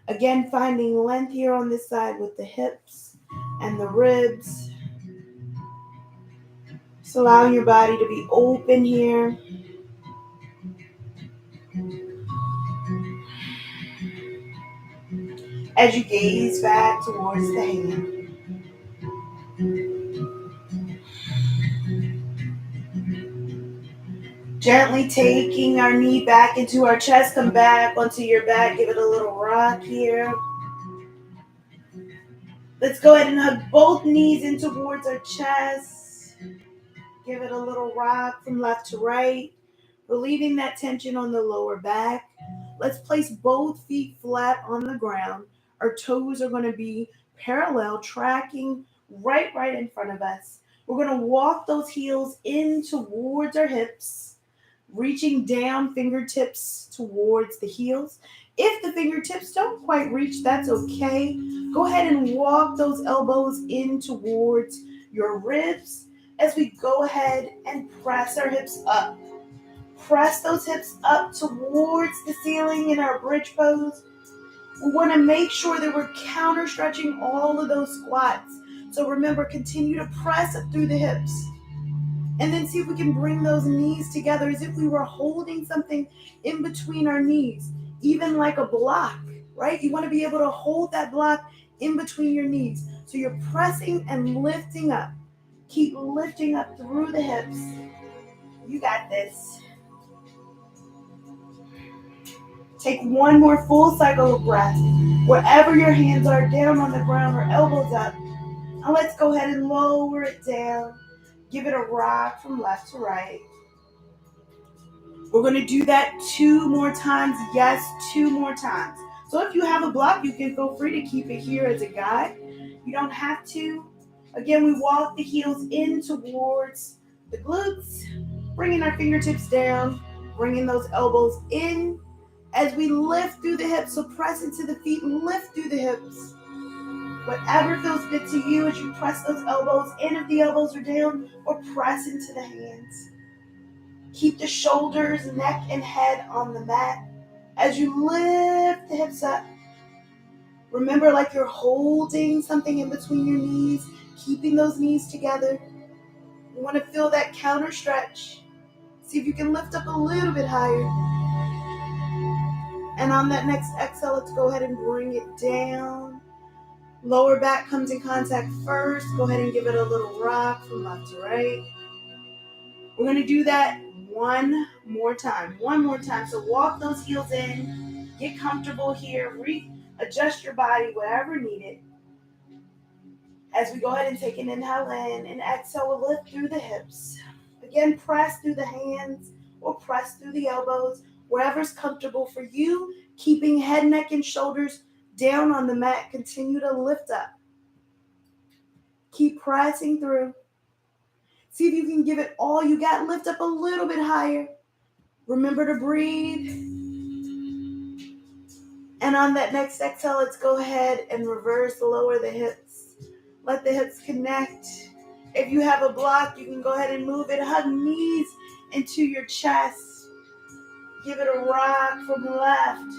Again, finding length here on this side with the hips and the ribs. Just allowing your body to be open here. As you gaze back towards the hand. Gently taking our knee back into our chest, come back onto your back, give it a little rock here. Let's go ahead and hug both knees in towards our chest. Give it a little rock from left to right, relieving that tension on the lower back. Let's place both feet flat on the ground. Our toes are going to be parallel, tracking right in front of us. We're going to walk those heels in towards our hips. Reaching down, fingertips towards the heels. If the fingertips don't quite reach, that's okay. Go ahead and walk those elbows in towards your ribs as we go ahead and press our hips up. Press those hips up towards the ceiling in our bridge pose. We want to make sure that we're counter stretching all of those squats. So remember, continue to press up through the hips. And then see if we can bring those knees together as if we were holding something in between our knees, even like a block, right? You want to be able to hold that block in between your knees. So you're pressing and lifting up. Keep lifting up through the hips. You got this. Take one more full cycle of breath. Wherever your hands are, down on the ground or elbows up. Now let's go ahead and lower it down. Give it a rock from left to right. We're going to do that 2 more times. Yes, 2 more times. So if you have a block, you can feel free to keep it here as a guide. You don't have to. Again, we walk the heels in towards the glutes, bringing our fingertips down, bringing those elbows in as we lift through the hips. So press into the feet and lift through the hips. Whatever feels good to you as you press those elbows in if the elbows are down, or press into the hands. Keep the shoulders, neck, and head on the mat as you lift the hips up. Remember, like you're holding something in between your knees, keeping those knees together. You want to feel that counter stretch. See if you can lift up a little bit higher. And on that next exhale, let's go ahead and bring it down. Lower back comes in contact first. Go ahead and give it a little rock from left to right. We're going to do that one more time. So walk those heels in. Get comfortable here. Readjust your body, whatever needed. As we go ahead and take an inhale in and exhale, we'll lift through the hips. Again, press through the hands or press through the elbows, wherever's comfortable for you. Keeping head, neck, and shoulders down on the mat. Continue to lift up. Keep pressing through. See if you can give it all you got. Lift up a little bit higher. Remember to breathe. And on that next exhale, let's go ahead and reverse, lower the hips. Let the hips connect. If you have a block, you can go ahead and move it. Hug knees into your chest. Give it a rock from left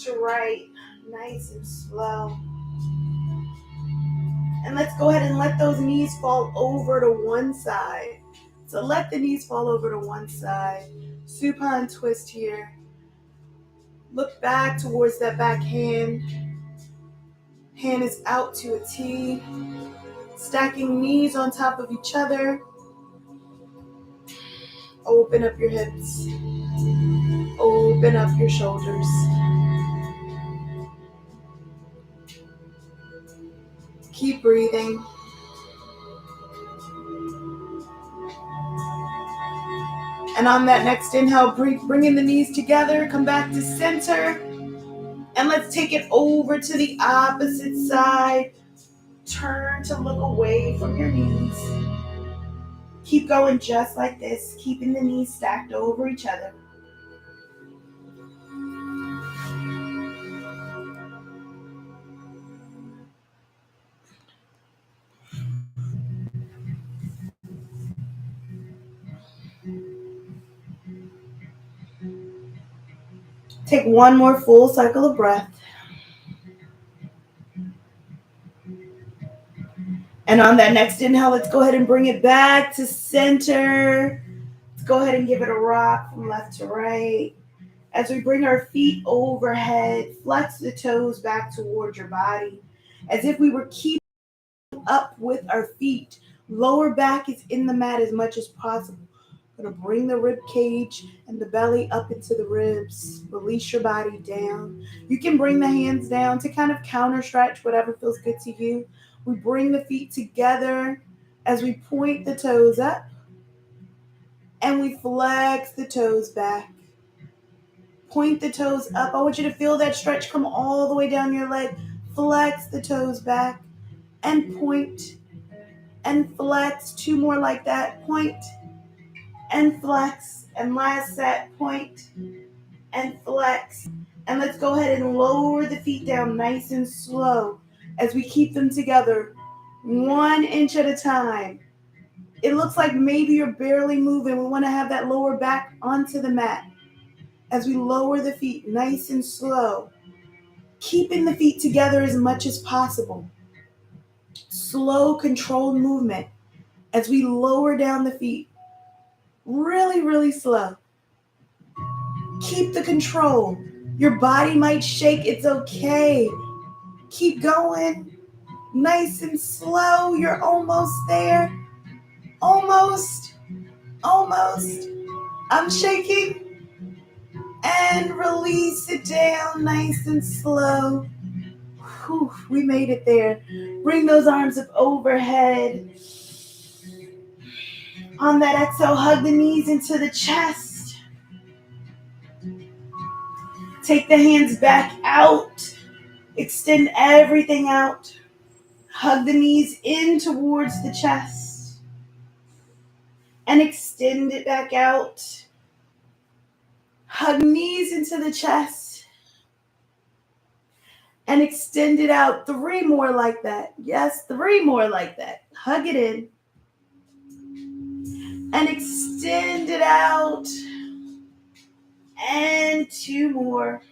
to right. Nice and slow. And let's go ahead and let those knees fall over to one side. So let the knees fall over to one side. Supine twist here. Look back towards that back hand. Hand is out to a T. Stacking knees on top of each other. Open up your hips. Open up your shoulders. Keep breathing. And on that next inhale, bringing the knees together, come back to center. And let's take it over to the opposite side. Turn to look away from your knees. Keep going just like this, keeping the knees stacked over each other. Take one more full cycle of breath. And on that next inhale, let's go ahead and bring it back to center. Let's go ahead and give it a rock from left to right. As we bring our feet overhead, flex the toes back toward your body, as if we were keeping up with our feet. Lower back is in the mat as much as possible. Going to bring the rib cage and the belly up into the ribs. Release your body down. You can bring the hands down to kind of counter stretch, whatever feels good to you. We bring the feet together as we point the toes up and we flex the toes back. Point the toes up. I want you to feel that stretch come all the way down your leg. Flex the toes back and point and flex. 2 more like that. Point and flex. And last set, point and flex. And let's go ahead and lower the feet down nice and slow as we keep them together 1 inch at a time. It looks like maybe you're barely moving. We want to have that lower back onto the mat as we lower the feet nice and slow. Keeping the feet together as much as possible. Slow, controlled movement as we lower down the feet. Really, really slow. Keep the control. Your body might shake. It's okay. Keep going. Nice and slow. You're almost there. Almost. Almost. I'm shaking. And release it down nice and slow. Whew, we made it there. Bring those arms up overhead. On that exhale, hug the knees into the chest. Take the hands back out. Extend everything out. Hug the knees in towards the chest. And extend it back out. Hug knees into the chest. And extend it out. 3 more like that. Yes, 3 more like that. Hug it in. And extend it out. And 2 more.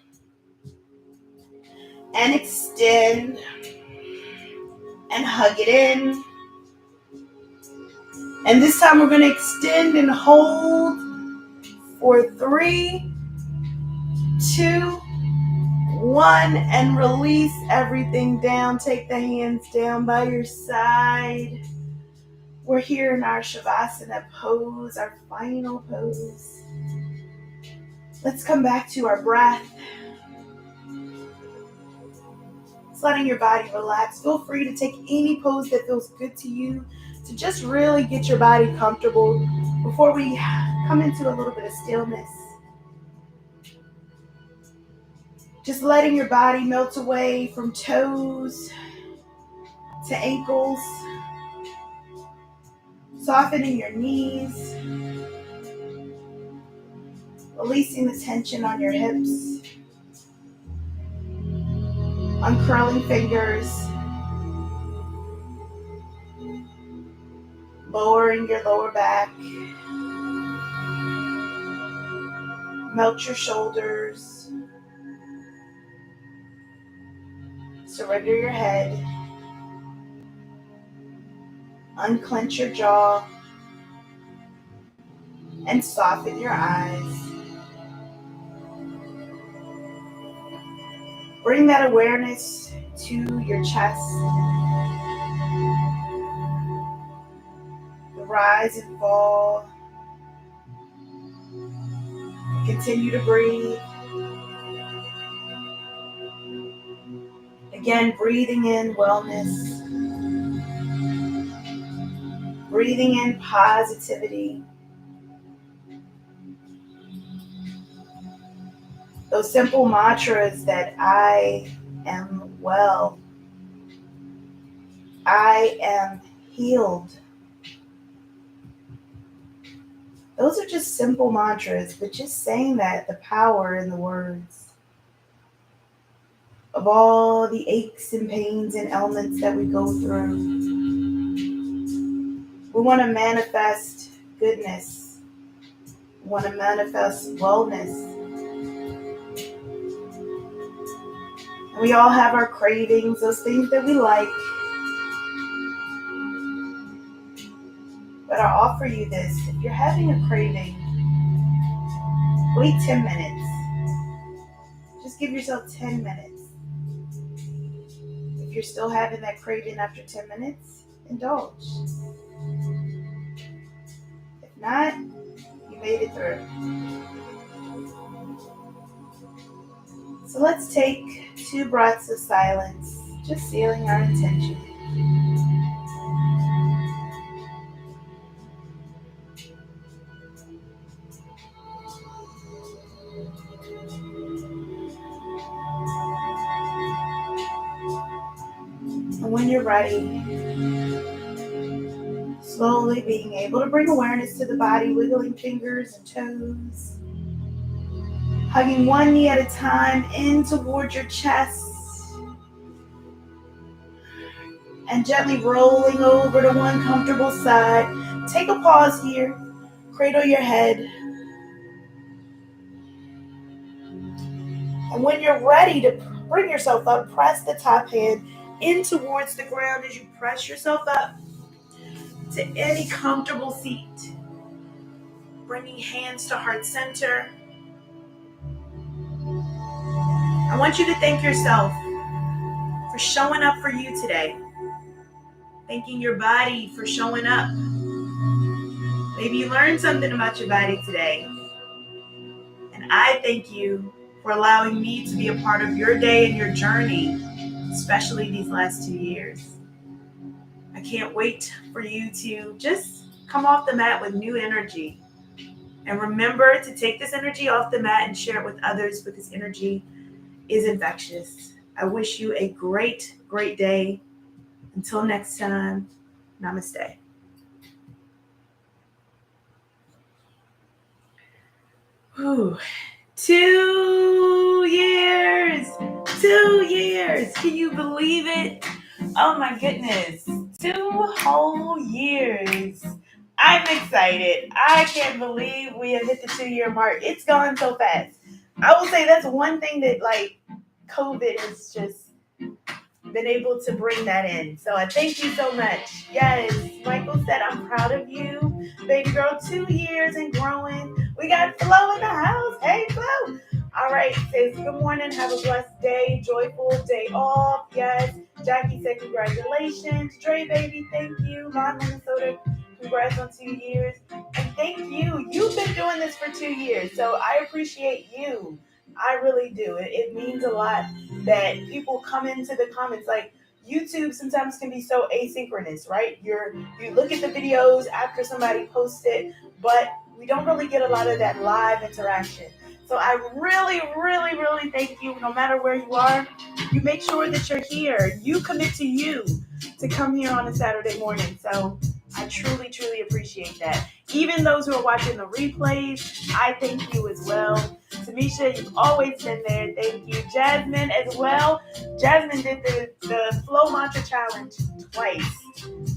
And extend. And hug it in. And this time we're going to extend and hold for 3, 2, 1, and release everything down. Take the hands down by your side. We're here in our Savasana pose, our final pose. Let's come back to our breath. It's letting your body relax. Feel free to take any pose that feels good to you to just really get your body comfortable before we come into a little bit of stillness. Just letting your body melt away from toes to ankles. Softening your knees. Releasing the tension on your hips. Uncurling fingers. Lowering your lower back. Melt your shoulders. Surrender your head. Unclench your jaw. And soften your eyes. Bring that awareness to your chest. The rise and fall. Continue to breathe. Again, breathing in wellness. Breathing in positivity. Those simple mantras that I am well. I am healed. Those are just simple mantras, but just saying that, the power in the words of all the aches and pains and ailments that we go through. We want to manifest goodness. We want to manifest wellness. And we all have our cravings, those things that we like. But I offer you this. If you're having a craving, wait 10 minutes. Just give yourself 10 minutes. If you're still having that craving after 10 minutes, indulge. If not, you made it through. So let's take 2 breaths of silence, just sealing our intention. And when you're ready, slowly being able to bring awareness to the body, wiggling fingers and toes. Hugging one knee at a time in towards your chest. And gently rolling over to one comfortable side. Take a pause here. Cradle your head. And when you're ready to bring yourself up, press the top hand in towards the ground as you press yourself up to any comfortable seat. Bringing hands to heart center. I want you to thank yourself for showing up for you today. Thanking your body for showing up. Maybe you learned something about your body today. And I thank you for allowing me to be a part of your day and your journey, especially these last 2 years. I can't wait for you to just come off the mat with new energy. And remember to take this energy off the mat and share it with others, because energy is infectious. I wish you a great, great day. Until next time, namaste. Whew. 2 years. 2 years. Can you believe it? Oh my goodness. 2 whole years. I'm excited. I can't believe we have hit the 2-year mark. It's gone so fast. I will say that's one thing that COVID has just been able to bring that in. So I thank you so much. Yes, Michael said, I'm proud of you. Baby girl, 2 years and growing. We got Flo in the house. Hey, Flo. All right, says good morning. Have a blessed day. Joyful day off. Yes. Jackie said congratulations. Dre, baby, thank you. Lon, Minnesota, congrats on 2 years. And thank you. You've been doing this for 2 years. So I appreciate you. I really do. It means a lot that people come into the comments. Like YouTube sometimes can be so asynchronous, right? You look at the videos after somebody posts it, but we don't really get a lot of that live interaction. So I really, really, really thank you. No matter where you are, you make sure that you're here. You commit to you to come here on a Saturday morning. So I truly, truly appreciate that. Even those who are watching the replays, I thank you as well. Tamisha, you've always been there. Thank you. Jasmine as well. Jasmine did the Flow Mantra Challenge twice.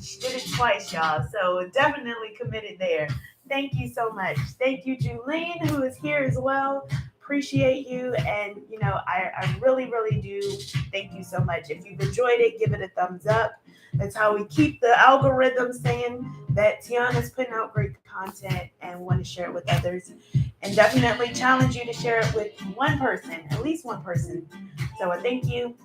She did it twice, y'all. So definitely committed there. Thank you so much. Thank you, Julene, who is here as well. Appreciate you. And, I really, really do thank you so much. If you've enjoyed it, give it a thumbs up. That's how we keep the algorithm saying that Tianna's putting out great content and want to share it with others. And definitely challenge you to share it with one person, at least one person. So I thank you.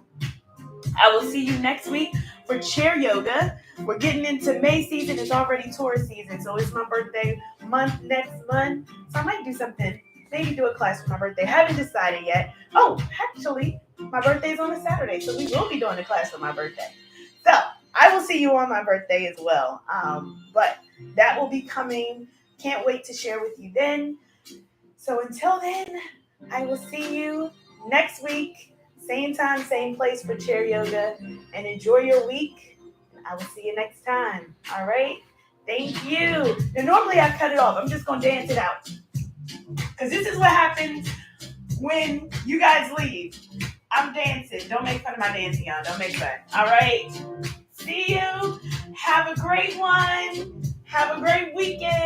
I will see you next week for chair yoga. We're getting into May season. It's already Taurus season. So it's my birthday month next month. So I might do something. Maybe do a class for my birthday. Haven't decided yet. Oh, actually, my birthday is on a Saturday. So we will be doing a class for my birthday. So I will see you on my birthday as well. But that will be coming. Can't wait to share with you then. So until then, I will see you next week. Same time, same place for chair yoga. And enjoy your week. I will see you next time. All right? Thank you. Now, normally I cut it off. I'm just going to dance it out. Because this is what happens when you guys leave. I'm dancing. Don't make fun of my dancing, y'all. Don't make fun. All right? See you. Have a great one. Have a great weekend.